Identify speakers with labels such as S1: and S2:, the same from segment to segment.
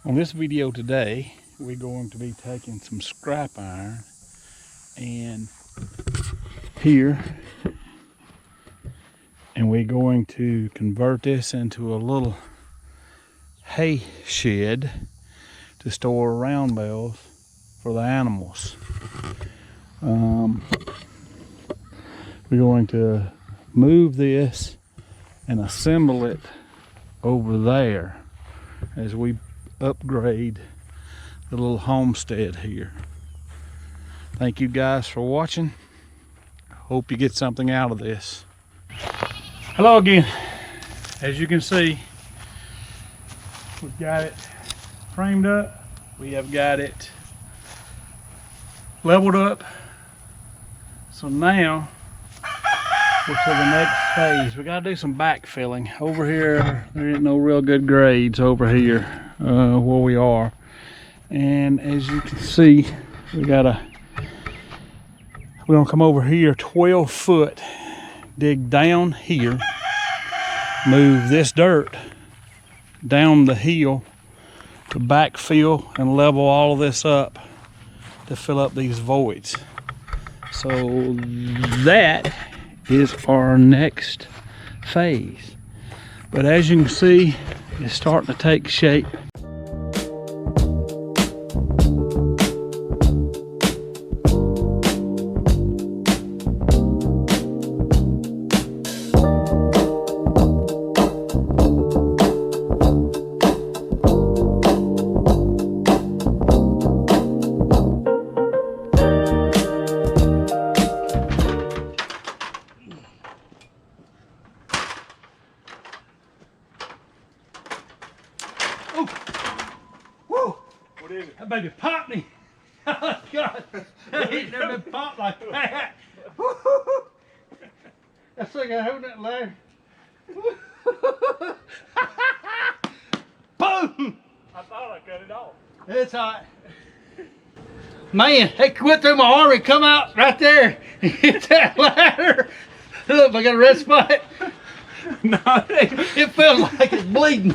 S1: On this video today, we're going to be taking some scrap iron and we're going to convert this into a little hay shed to store round bales for the animals. We're going to move this and assemble it over there as we upgrade the little homestead here. Thank you guys for watching. Hope you get something out of this. Hello again. As you can see, we've got it framed up. We have got it leveled up. So now we're to the next phase. We gotta do some backfilling. Over here, there ain't no real good grades over here where we are. And as you can see, we're gonna come over here 12 foot, dig down here, move this dirt down the hill to backfill and level all of this up to fill up these voids. So that is our next phase. But as you can see, it's starting to take shape. That baby popped me. Oh God, I ain't never been popped like that. That's like I'm holding that ladder. Boom!
S2: I thought I cut it off.
S1: It's hot. Man, it went through my arm and come out right there and hit that ladder. Look, I got a red spot.
S2: No,
S1: it feels like it's bleeding.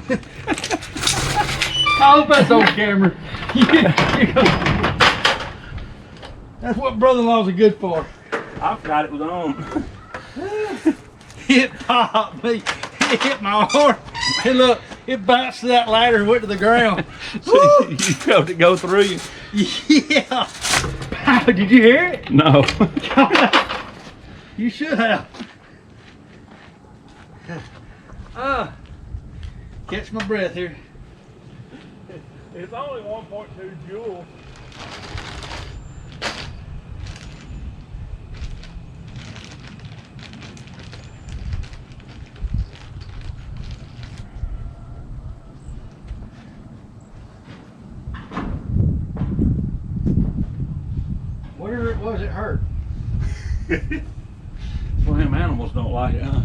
S1: I hope that's on camera. That's what brother-in-laws are good for.
S2: I forgot it was on.
S1: It popped me. It hit my arm. And look, it bounced to that ladder and went to the ground.
S2: So you felt it go through you?
S1: Yeah. Did you hear it?
S2: No.
S1: You should have. Catch my breath here.
S2: It's only 1.2 joules.
S1: Whatever it was, it hurt.
S2: Well, them animals don't like it, huh?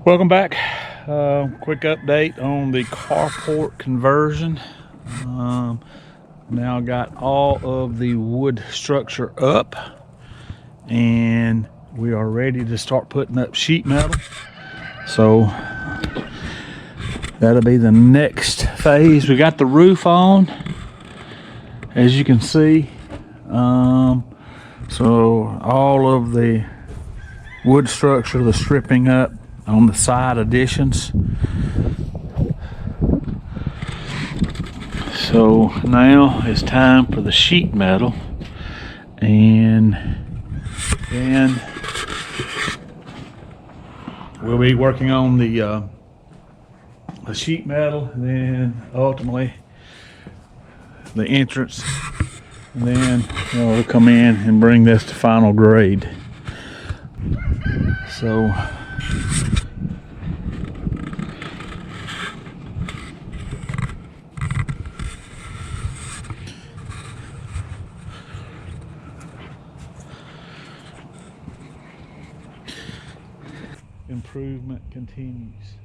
S1: Welcome back. Quick update on the carport conversion. Now got all of the wood structure up, and we are ready to start putting up sheet metal. So that'll be the next phase. We got the roof on, as you can see. So all of the wood structure, the stripping up on the side additions. So now it's time for the sheet metal, and then we'll be working on the sheet metal, and then ultimately the entrance, and then we'll come in and bring this to final grade. So improvement continues.